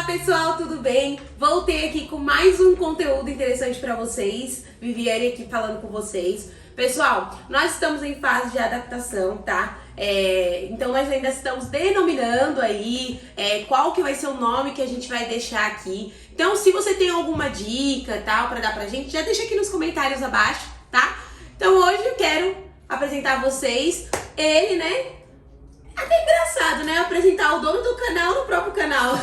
pessoal, tudo bem? Voltei aqui com mais um conteúdo interessante para vocês. Viviane aqui falando com vocês. Pessoal, nós estamos em fase de adaptação, tá? Então nós ainda estamos denominando aí qual que vai ser o nome que a gente vai deixar aqui. Então se você tem alguma dica tal para dar pra gente, já deixa aqui nos comentários abaixo, tá? Então hoje eu quero apresentar a vocês ele, né? Até engraçado, né? Apresentar o dono do canal no próprio canal.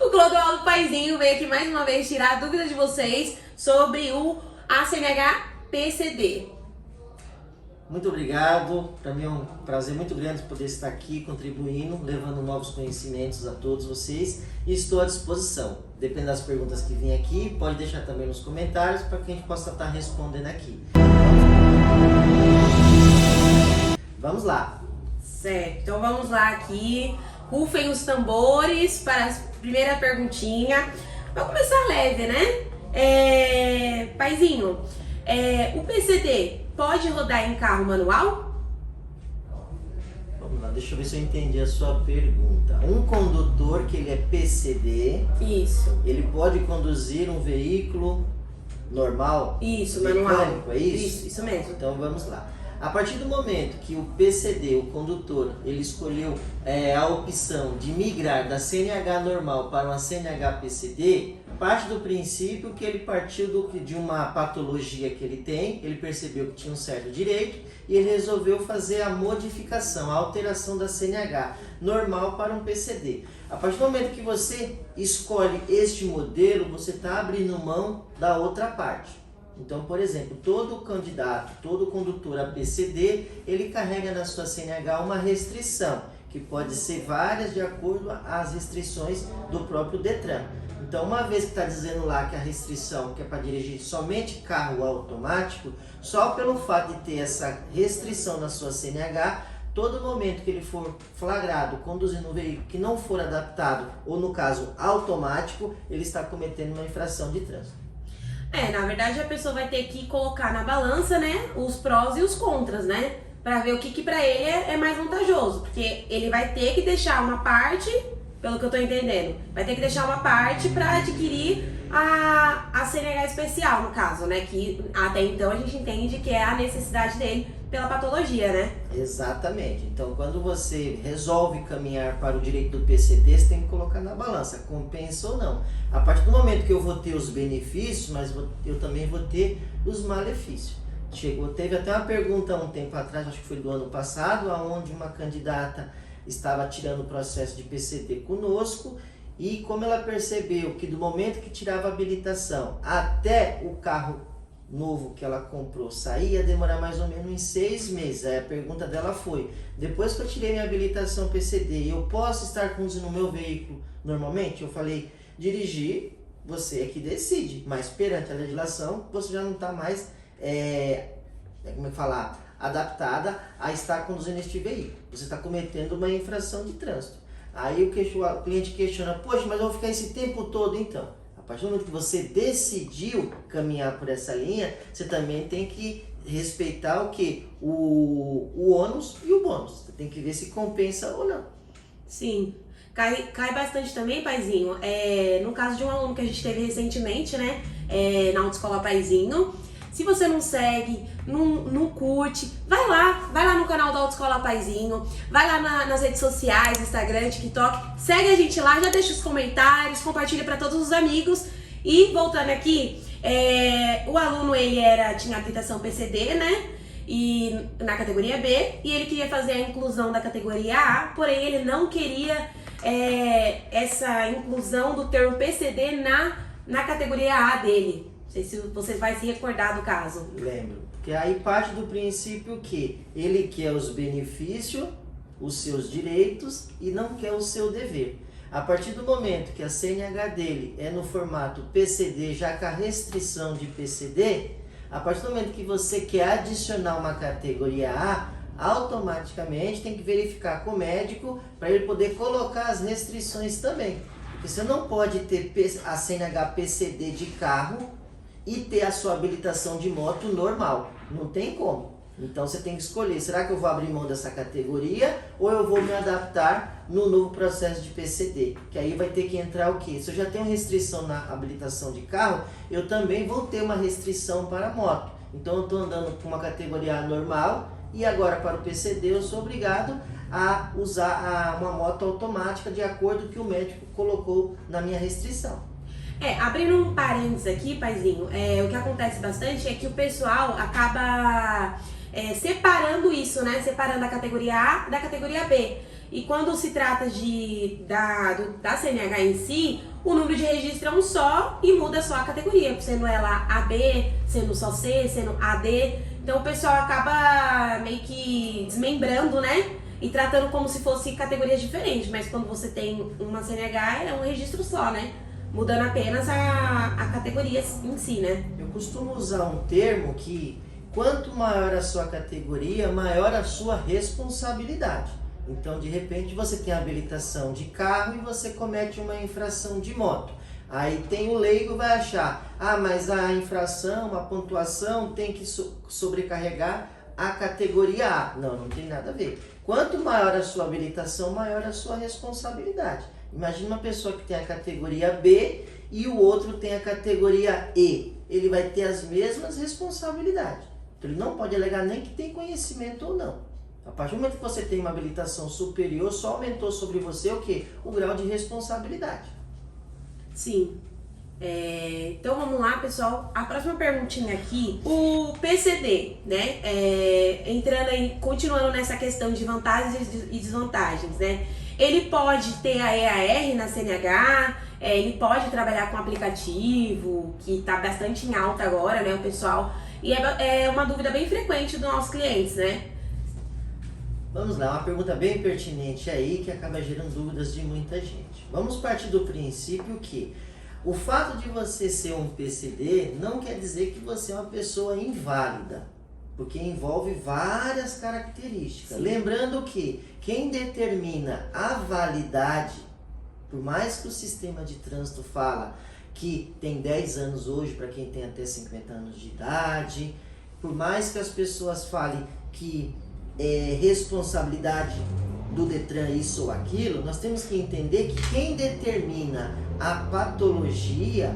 O Clodoaldo Paizinho veio aqui mais uma vez tirar a dúvida de vocês sobre o ACNH PCD. Muito obrigado, para mim é um prazer muito grande poder estar aqui contribuindo, levando novos conhecimentos a todos vocês e estou à disposição. Dependendo das perguntas que vêm aqui, pode deixar também nos comentários para que a gente possa estar respondendo aqui. Vamos lá. Certo, então vamos lá aqui. Rufem os tambores para a primeira perguntinha. Vamos começar leve, né? Paizinho, o PCD pode rodar em carro manual? Vamos lá, deixa eu ver se eu entendi a sua pergunta. Um condutor que ele é PCD, Isso. ele pode conduzir um veículo normal? Isso, mecânico, manual. é isso? Isso mesmo. Então vamos lá. A partir do momento que o PCD, o condutor, ele escolheu a opção de migrar da CNH normal para uma CNH PCD, parte do princípio que ele partiu de uma patologia que ele tem, ele percebeu que tinha um certo direito e ele resolveu fazer a modificação, a alteração da CNH normal para um PCD. A partir do momento que você escolhe este modelo, você está abrindo mão da outra parte. Então, por exemplo, todo candidato, todo condutor a PCD, ele carrega na sua CNH uma restrição, que pode ser várias de acordo às restrições do próprio Detran. Então, uma vez que está dizendo lá que a restrição que é para dirigir somente carro automático, só pelo fato de ter essa restrição na sua CNH, todo momento que ele for flagrado conduzindo um veículo que não for adaptado, ou no caso automático, ele está cometendo uma infração de trânsito. Na verdade a pessoa vai ter que colocar na balança, né, os prós e os contras, né? Pra ver o que pra ele é mais vantajoso. Porque ele vai ter que deixar uma parte, pelo que eu tô entendendo, vai ter que deixar uma parte pra adquirir a CNH especial, no caso, né? Que até então a gente entende que é a necessidade dele pela patologia, né? Exatamente. Então, quando você resolve caminhar para o direito do PCD, você tem que colocar na balança, compensa ou não. A partir do momento que eu vou ter os benefícios, mas eu também vou ter os malefícios. Teve até uma pergunta há um tempo atrás, acho que foi do ano passado, onde uma candidata estava tirando o processo de PCD conosco e como ela percebeu que do momento que tirava a habilitação até o carro novo que ela comprou sair, ia demorar mais ou menos uns 6 meses. Aí a pergunta dela foi: depois que eu tirei minha habilitação PCD, eu posso estar conduzindo o meu veículo normalmente? Eu falei: dirigir, você é que decide, mas perante a legislação, você já não está mais, adaptada a estar conduzindo este veículo. Você está cometendo uma infração de trânsito. Aí o cliente questiona: poxa, mas eu vou ficar esse tempo todo então? A partir do momento que você decidiu caminhar por essa linha, você também tem que respeitar o quê? O ônus e o bônus. Você tem que ver se compensa ou não. Sim. Cai bastante também, Paizinho, no caso de um aluno que a gente teve recentemente, né, na Autoescola Paizinho. Se você não segue, não curte, vai lá no canal da Autoescola Paizinho, vai lá nas redes sociais, Instagram, TikTok, segue a gente lá, já deixa os comentários, compartilha para todos os amigos. E voltando aqui, o aluno tinha habilitação PCD, né, e na categoria B, e ele queria fazer a inclusão da categoria A, porém ele não queria essa inclusão do termo PCD na categoria A dele. Não sei se você vai se recordar do caso. Lembro. Porque aí parte do princípio que ele quer os benefícios, os seus direitos e não quer o seu dever. A partir do momento que a CNH dele é no formato PCD, já com a restrição de PCD, a partir do momento que você quer adicionar uma categoria A, automaticamente tem que verificar com o médico para ele poder colocar as restrições também. Porque você não pode ter a CNH PCD de carro e ter a sua habilitação de moto normal. Não tem como. Então você tem que escolher, será que eu vou abrir mão dessa categoria ou eu vou me adaptar no novo processo de PCD? Que aí vai ter que entrar o quê? Se eu já tenho restrição na habilitação de carro, eu também vou ter uma restrição para moto. Então eu estou andando com uma categoria A normal e agora para o PCD eu sou obrigado a usar uma moto automática de acordo com o que o médico colocou na minha restrição. Abrindo um parênteses aqui, paizinho, o que acontece bastante é que o pessoal acaba separando isso, né? Separando a categoria A da categoria B. E quando se trata da CNH em si, o número de registro é um só e muda só a categoria, sendo ela AB, sendo só C, sendo AD. Então o pessoal acaba meio que desmembrando, né? E tratando como se fosse categorias diferentes, mas quando você tem uma CNH é um registro só, né? Mudando apenas a categoria em si, né? Eu costumo usar um termo que quanto maior a sua categoria, maior a sua responsabilidade. Então, de repente, você tem a habilitação de carro e você comete uma infração de moto. Aí tem o leigo vai achar, mas a infração, a pontuação tem que sobrecarregar a categoria A. Não, não tem nada a ver. Quanto maior a sua habilitação, maior a sua responsabilidade. Imagina uma pessoa que tem a categoria B e o outro tem a categoria E. Ele vai ter as mesmas responsabilidades. Então ele não pode alegar nem que tem conhecimento ou não. A partir do momento que você tem uma habilitação superior, só aumentou sobre você o quê? O grau de responsabilidade. Sim. Então vamos lá, pessoal. A próxima perguntinha aqui, o PCD, né? Entrando aí, continuando nessa questão de vantagens e desvantagens, né? Ele pode ter a EAR na CNH, ele pode trabalhar com aplicativo, que está bastante em alta agora, né, o pessoal? E é uma dúvida bem frequente dos nossos clientes, né? Vamos lá, uma pergunta bem pertinente aí, que acaba gerando dúvidas de muita gente. Vamos partir do princípio que o fato de você ser um PCD não quer dizer que você é uma pessoa inválida, porque envolve várias características. Sim. Lembrando que quem determina a validade, por mais que o sistema de trânsito fala que tem 10 anos hoje para quem tem até 50 anos de idade, por mais que as pessoas falem que é responsabilidade do Detran isso ou aquilo, nós temos que entender que quem determina a patologia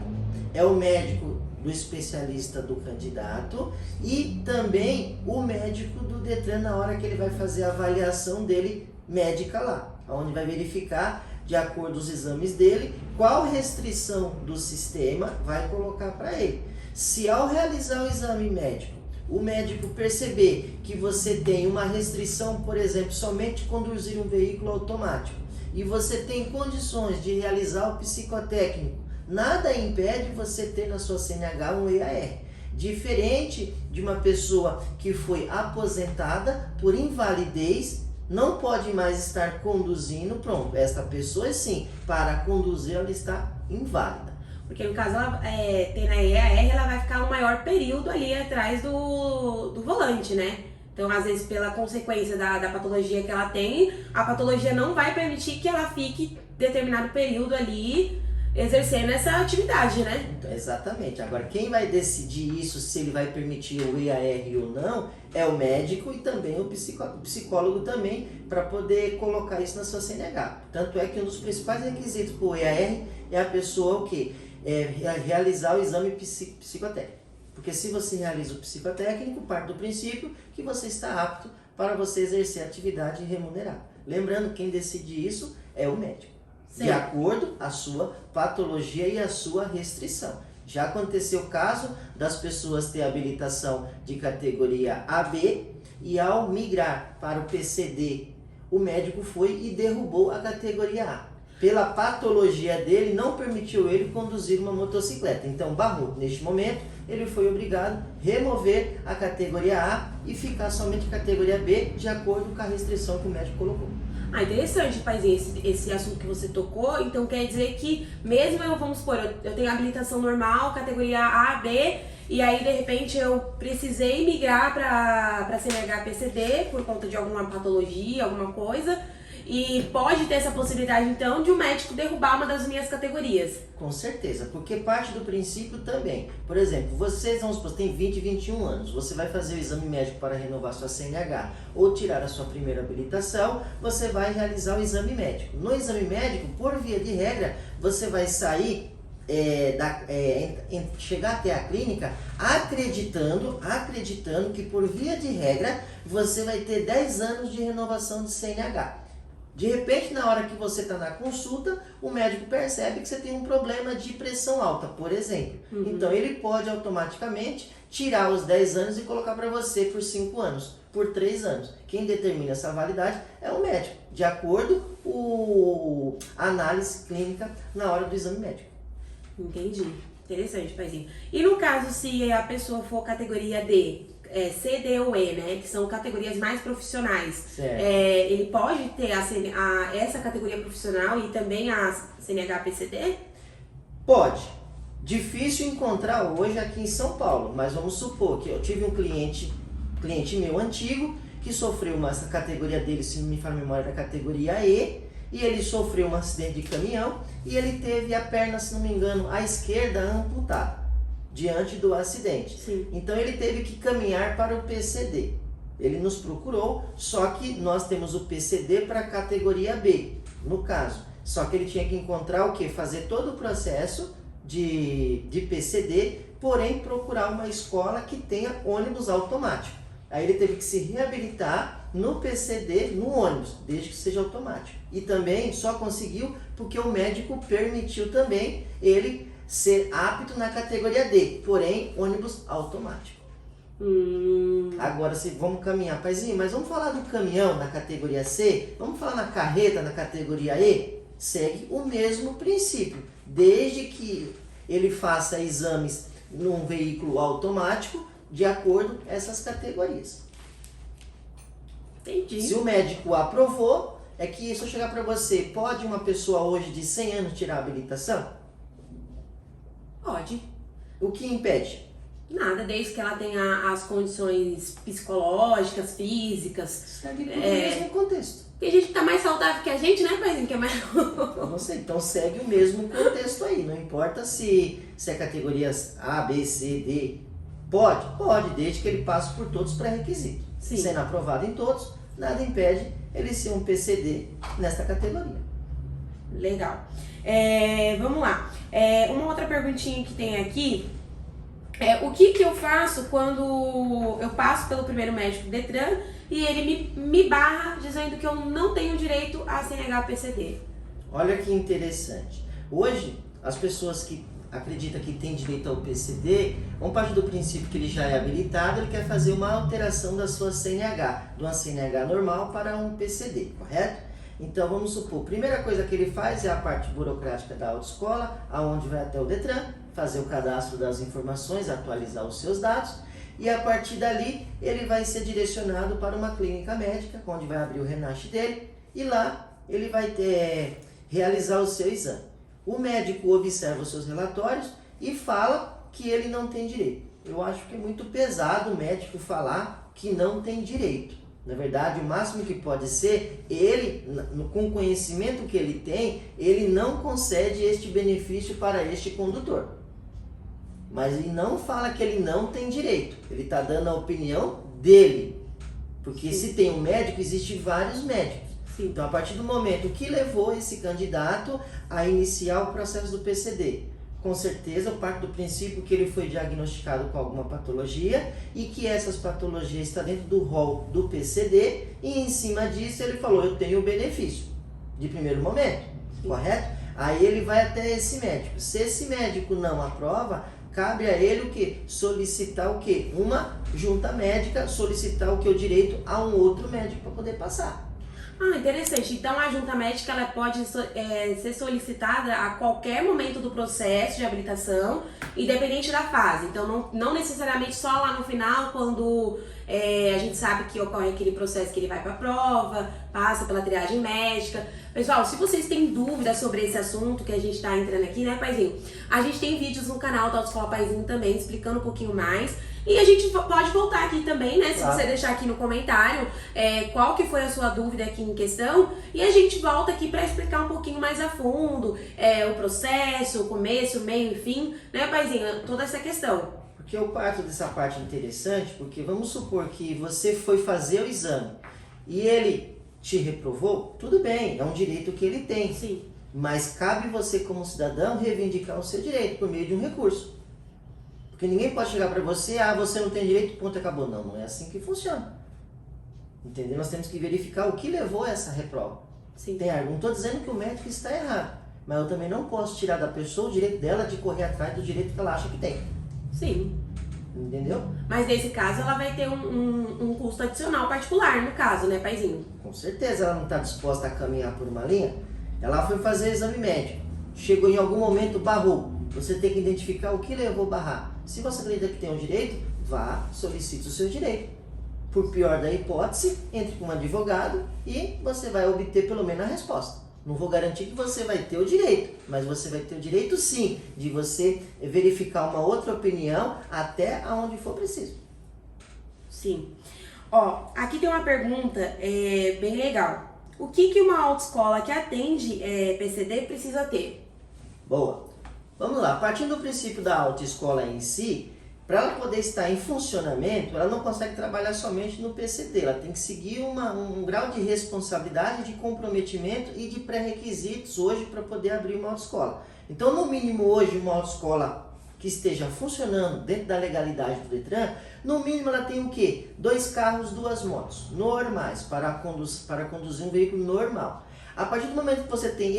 é o médico do especialista do candidato e também o médico do Detran na hora que ele vai fazer a avaliação dele médica lá, onde vai verificar, de acordo com os exames dele, qual restrição do sistema vai colocar para ele. Se ao realizar o exame médico, o médico perceber que você tem uma restrição, por exemplo, somente conduzir um veículo automático, e você tem condições de realizar o psicotécnico, nada impede você ter na sua CNH um EAR. Diferente de uma pessoa que foi aposentada por invalidez, não pode mais estar conduzindo, pronto, esta pessoa sim, para conduzir ela está inválida. Porque no caso, ela tendo a EAR, ela vai ficar um maior período ali atrás do volante, né? Então, às vezes, pela consequência da patologia que ela tem, a patologia não vai permitir que ela fique determinado período ali exercendo essa atividade, né? Então, exatamente. Agora, quem vai decidir isso, se ele vai permitir o EAR ou não, é o médico e também o psicólogo também, para poder colocar isso na sua CNH. Tanto é que um dos principais requisitos para o EAR é a pessoa o quê? Realizar o exame psicotécnico. Porque se você realiza o psicotécnico, parte do princípio que você está apto para você exercer a atividade remunerada. Lembrando, quem decide isso é o médico. Sim. De acordo com a sua patologia e a sua restrição. Já aconteceu o caso das pessoas ter habilitação de categoria AB e ao migrar para o PCD, o médico foi e derrubou a categoria A. Pela patologia dele, não permitiu ele conduzir uma motocicleta. Então, barrou. Neste momento, ele foi obrigado a remover a categoria A e ficar somente a categoria B, de acordo com a restrição que o médico colocou. Interessante, Paizinho, esse assunto que você tocou. Então, quer dizer que mesmo vamos supor, eu tenho habilitação normal, categoria A, B, e aí, de repente, eu precisei migrar para CNH PCD por conta de alguma patologia, alguma coisa. E pode ter essa possibilidade, então, de o médico derrubar uma das minhas categorias. Com certeza, porque parte do princípio também. Por exemplo, vocês, vamos supor, tem 20, 21 anos, você vai fazer o exame médico para renovar sua CNH ou tirar a sua primeira habilitação, você vai realizar o exame médico. No exame médico, por via de regra, você vai sair, chegar até a clínica acreditando que por via de regra, você vai ter 10 anos de renovação de CNH. De repente, na hora que você está na consulta, o médico percebe que você tem um problema de pressão alta, por exemplo. Então, ele pode automaticamente tirar os 10 anos e colocar para você por 5 anos, por 3 anos. Quem determina essa validade é o médico, de acordo com a análise clínica na hora do exame médico. Entendi. Interessante, paizinho. E no caso, se a pessoa for categoria D, C, D ou E, né? Que são categorias mais profissionais. Ele pode ter essa categoria profissional e também a CNH PCD? Pode. Difícil encontrar hoje aqui em São Paulo, mas vamos supor que eu tive um cliente meu antigo que sofreu essa categoria dele, se não me falha a memória, da categoria E, e ele sofreu um acidente de caminhão e ele teve a perna, se não me engano, à esquerda amputada diante do acidente. Sim. Então ele teve que caminhar para o PCD. Ele nos procurou, só que nós temos o PCD para a categoria B, no caso. Só que ele tinha que encontrar o quê? Fazer todo o processo de PCD, porém procurar uma escola que tenha ônibus automático. Aí ele teve que se reabilitar no PCD, no ônibus, desde que seja automático. E também só conseguiu porque o médico permitiu também ele ser apto na categoria D, porém ônibus automático. Agora, vamos caminhar, paizinho, mas vamos falar do caminhão na categoria C, vamos falar na carreta na categoria E, segue o mesmo princípio, desde que ele faça exames num veículo automático, de acordo com essas categorias. Entendi. Se o médico aprovou, é que se eu chegar para você, pode uma pessoa hoje de 100 anos tirar a habilitação? Pode. O que impede? Nada, desde que ela tenha as condições psicológicas, físicas. Segue tudo no mesmo contexto. Tem gente que tá mais saudável que a gente, né, paizinho? Que é mais... Não sei, então segue o mesmo contexto aí. Não importa se é categorias A, B, C, D. Pode, desde que ele passe por todos os pré-requisitos. Sendo aprovado em todos, nada impede ele ser um PCD nesta categoria. Legal. Vamos lá. Uma outra perguntinha que tem aqui o que eu faço quando eu passo pelo primeiro médico Detran e ele me barra dizendo que eu não tenho direito a CNH PCD? Olha que interessante. Hoje, as pessoas que acreditam que tem direito ao PCD vão partir do princípio que ele já é habilitado, ele quer fazer uma alteração da sua CNH, de uma CNH normal para um PCD, correto? Então vamos supor, a primeira coisa que ele faz é a parte burocrática da autoescola, aonde vai até o Detran, fazer o cadastro das informações, atualizar os seus dados, e a partir dali ele vai ser direcionado para uma clínica médica, onde vai abrir o Renate dele, e lá ele vai realizar o seu exame. O médico observa os seus relatórios e fala que ele não tem direito. Eu acho que é muito pesado o médico falar que não tem direito. Na verdade, o máximo que pode ser, ele, com o conhecimento que ele tem, ele não concede este benefício para este condutor. Mas ele não fala que ele não tem direito. Ele está dando a opinião dele. Porque se tem um médico, existem vários médicos. Sim. Então, a partir do momento que levou esse candidato a iniciar o processo do PCD, com certeza, eu parto do princípio que ele foi diagnosticado com alguma patologia e que essas patologias estão dentro do rol do PCD e em cima disso ele falou, eu tenho o benefício de primeiro momento, correto? Aí ele vai até esse médico. Se esse médico não aprova, cabe a ele o quê? Solicitar o quê? Uma junta médica, solicitar o que? O direito a um outro médico para poder passar. Interessante. Então a junta médica ela pode ser solicitada a qualquer momento do processo de habilitação, independente da fase. Então não necessariamente só lá no final, quando a gente sabe que ocorre aquele processo que ele vai para a prova, passa pela triagem médica. Pessoal, se vocês têm dúvidas sobre esse assunto que a gente está entrando aqui, né, paizinho? A gente tem vídeos no canal da Autoescola Paizinho também, explicando um pouquinho mais. E a gente pode voltar aqui também, né? Se Claro. você deixar aqui no comentário qual que foi a sua dúvida aqui em questão. E a gente volta aqui para explicar um pouquinho mais a fundo o processo, o começo, o meio e fim, né, paizinho? Toda essa questão. Porque eu parto dessa parte interessante, porque vamos supor que você foi fazer o exame e ele te reprovou, tudo bem, é um direito que ele tem. Sim. Mas cabe você como cidadão reivindicar o seu direito por meio de um recurso. Porque ninguém pode chegar para você, você não tem direito, ponto, acabou. Não, não é assim que funciona. Entendeu? Nós temos que verificar o que levou a essa reprova. Sim. Não estou dizendo que o médico está errado, mas eu também não posso tirar da pessoa o direito dela de correr atrás do direito que ela acha que tem. Sim. Entendeu? Mas nesse caso ela vai ter um custo adicional particular, no caso, né, paizinho? Com certeza ela não está disposta a caminhar por uma linha. Ela foi fazer exame médico. Chegou em algum momento, barrou. Você tem que identificar o que levou a barrar. Se você acredita que tem um direito, vá, solicite o seu direito. Por pior da hipótese, entre com um advogado e você vai obter pelo menos a resposta. Não vou garantir que você vai ter o direito, mas você vai ter o direito sim de você verificar uma outra opinião até aonde for preciso. Sim. Ó, aqui tem uma pergunta bem legal. O que uma autoescola que atende PCD precisa ter? Boa. Vamos lá. Partindo do princípio da autoescola em si, para ela poder estar em funcionamento, ela não consegue trabalhar somente no PCD. Ela tem que seguir um grau de responsabilidade, de comprometimento e de pré-requisitos hoje para poder abrir uma autoescola. Então, no mínimo hoje, uma autoescola que esteja funcionando dentro da legalidade do Detran, no mínimo ela tem o quê? 2 carros, 2 motos normais para conduzir um veículo normal. A partir do momento que você tem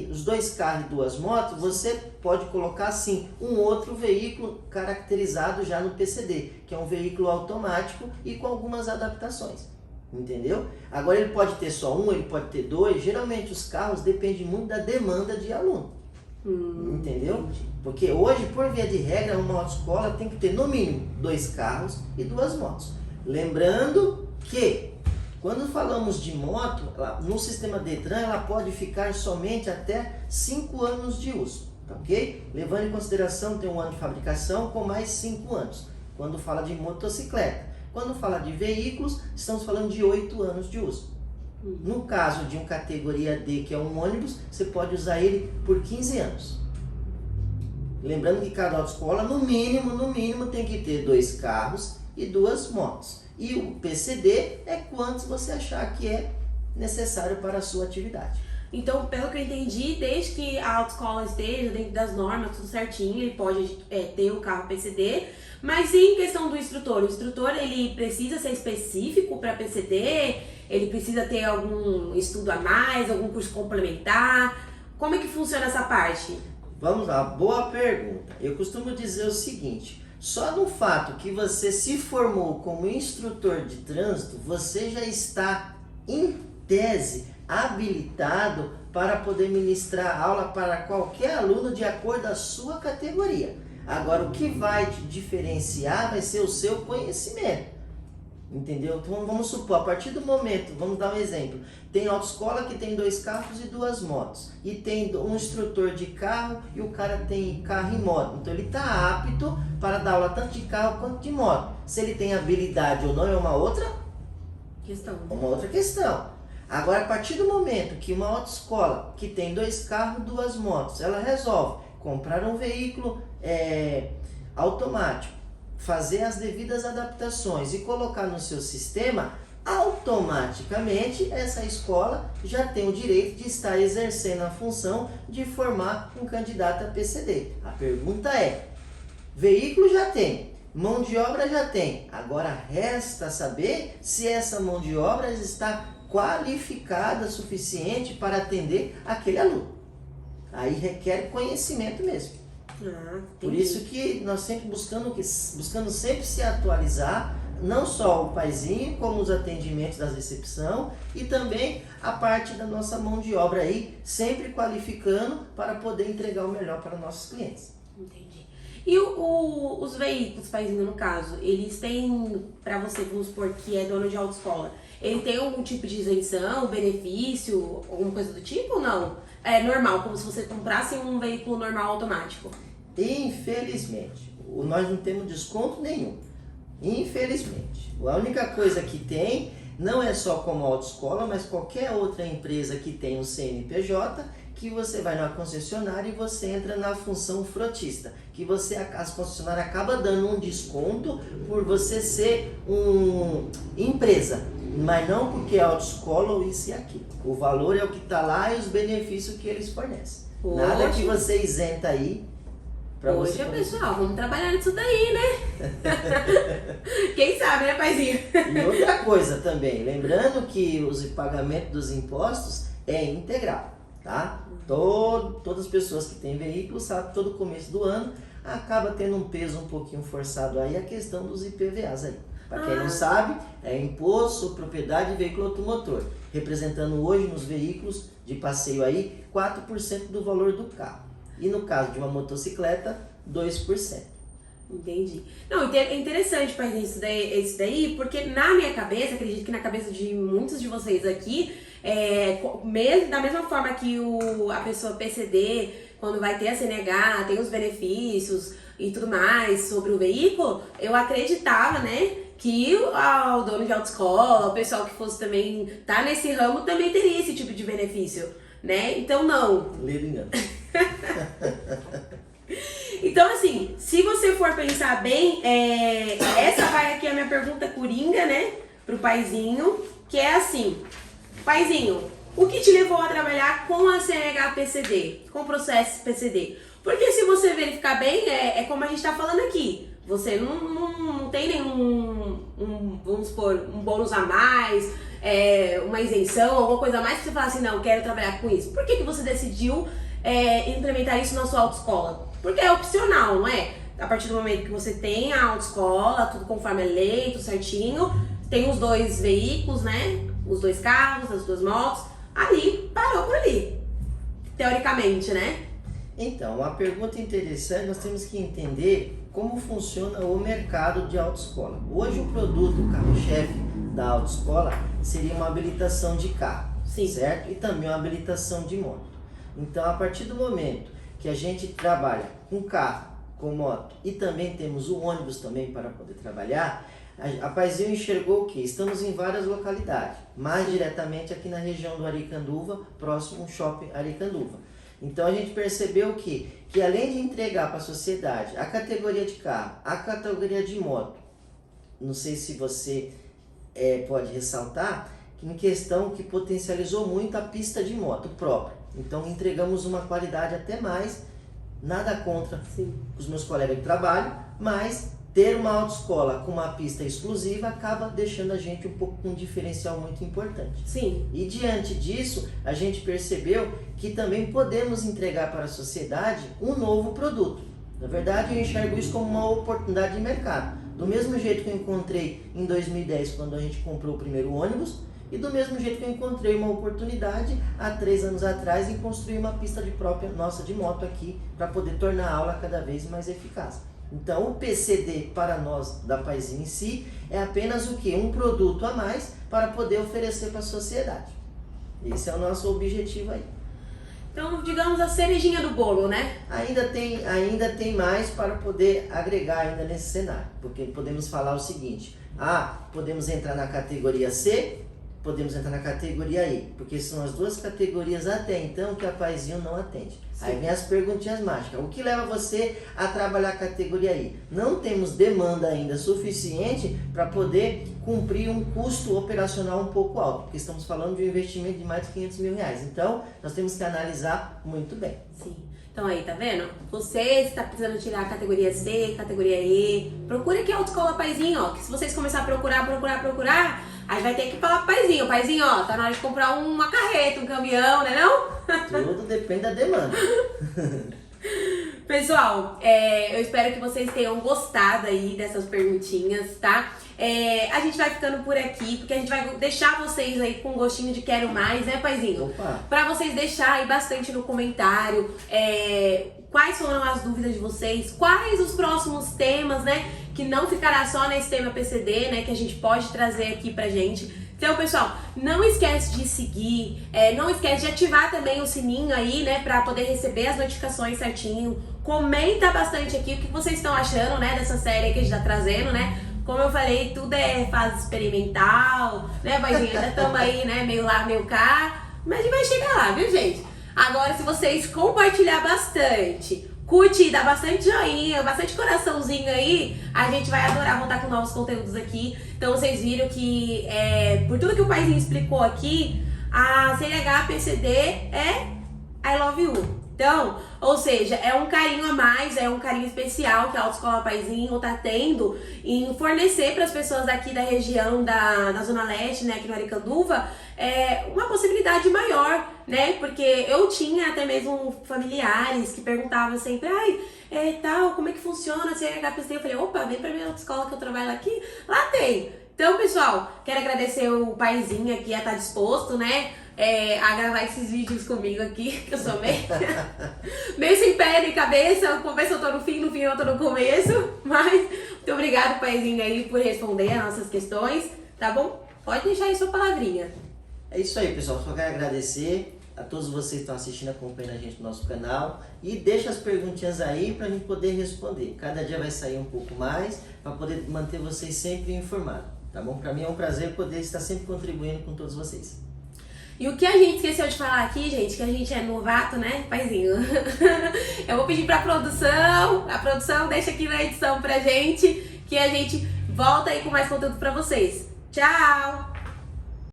os 2 carros e 2 motos, você pode colocar sim um outro veículo caracterizado já no PCD, que é um veículo automático e com algumas adaptações. Entendeu? Agora ele pode ter só um, ele pode ter 2. Geralmente os carros dependem muito da demanda de aluno. Entendeu? Entendi. Porque hoje, por via de regra, uma autoescola tem que ter no mínimo 2 carros e 2 motos. Lembrando que quando falamos de moto, no sistema Detran ela pode ficar somente até 5 anos de uso, tá ok? Levando em consideração tem um ano de fabricação com mais 5 anos, quando fala de motocicleta. Quando fala de veículos, estamos falando de 8 anos de uso. No caso de um categoria D, que é um ônibus, você pode usar ele por 15 anos. Lembrando que cada autoescola, no mínimo, tem que ter 2 carros e 2 motos. E o PCD é quantos você achar que é necessário para a sua atividade. Então, pelo que eu entendi, desde que a autoescola esteja dentro das normas, tudo certinho, ele pode ter o carro PCD. Mas e em questão do instrutor? O instrutor, ele precisa ser específico para PCD? Ele precisa ter algum estudo a mais, algum curso complementar? Como é que funciona essa parte? Vamos lá, boa pergunta. Eu costumo dizer o seguinte, só no fato que você se formou como instrutor de trânsito, você já está, em tese, habilitado para poder ministrar aula para qualquer aluno de acordo com a sua categoria. Agora, o que vai te diferenciar vai ser o seu conhecimento. Entendeu? Então vamos supor, a partir do momento, vamos dar um exemplo, tem autoescola que tem 2 carros e 2 motos, e tem um instrutor de carro e o cara tem carro e moto, então ele está apto para dar aula tanto de carro quanto de moto. Se ele tem habilidade ou não é uma outra questão. Agora, a partir do momento que uma autoescola que tem 2 carros e 2 motos, ela resolve comprar um veículo automático, fazer as devidas adaptações e colocar no seu sistema, automaticamente essa escola já tem o direito de estar exercendo a função de formar um candidato a PCD. A pergunta é, veículo já tem, mão de obra já tem, agora resta saber se essa mão de obra está qualificada o suficiente para atender aquele aluno. Aí requer conhecimento mesmo. Por isso que nós sempre buscando sempre se atualizar, não só o paizinho, como os atendimentos da recepção e também a parte da nossa mão de obra aí, sempre qualificando para poder entregar o melhor para nossos clientes. Entendi. E os veículos, paizinho, no caso, eles têm, para você, vamos supor que é dono de autoescola, ele tem algum tipo de isenção, benefício, alguma coisa do tipo ou não? É normal, como se você comprasse um veículo normal automático. Infelizmente, nós não temos desconto nenhum, infelizmente. A única coisa que tem, não é só como autoescola, mas qualquer outra empresa que tem um CNPJ, que você vai na concessionária e você entra na função frotista, que as concessionárias acabam dando um desconto por você ser uma empresa, mas não porque é autoescola ou isso e aquilo. O valor é o que está lá e os benefícios que eles fornecem. Nada que você isenta aí. Poxa, pessoal, vamos trabalhar nisso daí, né? Quem sabe, né, paizinho? E outra coisa também, lembrando que os pagamentos dos impostos é integral, tá? Todas as pessoas que têm veículo sabem que todo começo do ano acaba tendo um peso um pouquinho forçado aí, a questão dos IPVAs aí. Para quem não sabe, é Imposto sobre Propriedade de Veículo Automotor, representando hoje nos veículos de passeio aí 4% do valor do carro. E no caso de uma motocicleta, 2%. Entendi. Não, é interessante, paizinho, isso daí, porque na minha cabeça, acredito que na cabeça de muitos de vocês aqui, da mesma forma que a pessoa PCD, quando vai ter a CNH, tem os benefícios e tudo mais sobre o veículo, eu acreditava, né, que o dono de autoescola, o pessoal que fosse também tá nesse ramo, também teria esse tipo de benefício, né? Então não. Lido engano. Então, assim, se você for pensar bem, essa vai aqui a minha pergunta coringa, né, pro paizinho, que é assim: paizinho, o que te levou a trabalhar com a CNH PCD, com o processo PCD? Porque se você verificar bem, é como a gente tá falando aqui, você não tem nenhum, vamos supor, um bônus a mais, uma isenção, alguma coisa a mais que você fala assim, não, quero trabalhar com isso. Por que você decidiu implementar isso na sua autoescola? Porque é opcional, não é? A partir do momento que você tem a autoescola, tudo conforme a lei, tudo certinho, tem os 2 veículos, né? Os 2 carros, as 2 motos, ali, parou por ali. Teoricamente, né? Então, uma pergunta interessante, nós temos que entender como funciona o mercado de autoescola. Hoje o produto, o carro-chefe da autoescola seria uma habilitação de carro, sim, certo? E também uma habilitação de moto. Então, a partir do momento que a gente trabalha com carro, com moto e também temos o ônibus também para poder trabalhar, a Paizinho enxergou que estamos em várias localidades, mais diretamente aqui na região do Aricanduva, próximo ao shopping Aricanduva. Então a gente percebeu que além de entregar para a sociedade a categoria de carro, a categoria de moto, não sei se você pode ressaltar, que em questão que potencializou muito a pista de moto própria. Então entregamos uma qualidade até mais, nada contra os meus colegas de trabalho, mas ter uma autoescola com uma pista exclusiva acaba deixando a gente um pouco com um diferencial muito importante. Sim. E diante disso, a gente percebeu que também podemos entregar para a sociedade um novo produto. Na verdade, eu enxergo isso como uma oportunidade de mercado. Do mesmo jeito que eu encontrei em 2010, quando a gente comprou o primeiro ônibus, e do mesmo jeito que eu encontrei uma oportunidade há 3 anos atrás em construir uma pista de própria nossa de moto aqui para poder tornar a aula cada vez mais eficaz. Então o PCD para nós da Paizinho em si é apenas o que? Um produto a mais para poder oferecer para a sociedade. Esse é o nosso objetivo aí. Então, digamos a cerejinha do bolo, né? Ainda tem mais para poder agregar ainda nesse cenário, porque podemos falar o seguinte: podemos entrar na categoria C, podemos entrar na categoria I, porque são as 2 categorias até então que a Paizinho não atende. Sim. Aí vem as perguntinhas mágicas. O que leva você a trabalhar a categoria I? Não temos demanda ainda suficiente para poder cumprir um custo operacional um pouco alto, porque estamos falando de um investimento de mais de R$500 mil. Então, nós temos que analisar muito bem. Sim. Então aí, tá vendo? Você está precisando tirar a categoria C, categoria E, procura aqui a Autoescola Paizinho, ó, que se vocês começarem a procurar, aí vai ter que falar pro Paizinho, ó, tá na hora de comprar uma carreta, um caminhão, né não? Tudo depende da demanda. Pessoal, eu espero que vocês tenham gostado aí dessas perguntinhas, tá? A gente vai ficando por aqui, porque a gente vai deixar vocês aí com um gostinho de quero mais, né, Paizinho? Opa. Pra vocês deixarem aí bastante no comentário quais foram as dúvidas de vocês, quais os próximos temas, né? Que não ficará só nesse tema PCD, né? Que a gente pode trazer aqui pra gente. Então, pessoal, não esquece de seguir, não esquece de ativar também o sininho aí, né, pra poder receber as notificações certinho. Comenta bastante aqui o que vocês estão achando, né, dessa série que a gente tá trazendo, né? Como eu falei, tudo é fase experimental, né, paizinho? Ainda estamos aí, né, meio lá, meio cá, mas a gente vai chegar lá, viu, gente? Agora, se vocês compartilhar bastante, curtir, dar bastante joinha, bastante coraçãozinho aí, a gente vai adorar voltar com novos conteúdos aqui. Então vocês viram que, por tudo que o paizinho explicou aqui, a CNH PCD é I Love You. Então, ou seja, é um carinho a mais, é um carinho especial que a Autoescola Paizinho tá tendo em fornecer para as pessoas aqui da região da Zona Leste, né, aqui no Aricanduva, uma possibilidade maior, né, porque eu tinha até mesmo familiares que perguntavam sempre, como é que funciona a CNHPC? Eu falei, opa, vem pra minha autoescola que eu trabalho aqui, lá tem. Então, pessoal, quero agradecer o paizinho aqui a estar disposto, né, a gravar esses vídeos comigo aqui, que eu sou meio sem pé nem cabeça, no começo eu tô no fim eu tô no começo, mas muito obrigado, paizinho, aí, por responder as nossas questões, tá bom? Pode deixar aí sua palavrinha. É isso aí, pessoal, só quero agradecer a todos vocês que estão assistindo, acompanhando a gente no nosso canal e deixa as perguntinhas aí pra gente poder responder. Cada dia vai sair um pouco mais para poder manter vocês sempre informados, tá bom? Pra mim é um prazer poder estar sempre contribuindo com todos vocês. E o que a gente esqueceu de falar aqui, gente, que a gente é novato, né, paizinho? Eu vou pedir a produção deixa aqui na edição pra gente, que a gente volta aí com mais conteúdo pra vocês. Tchau!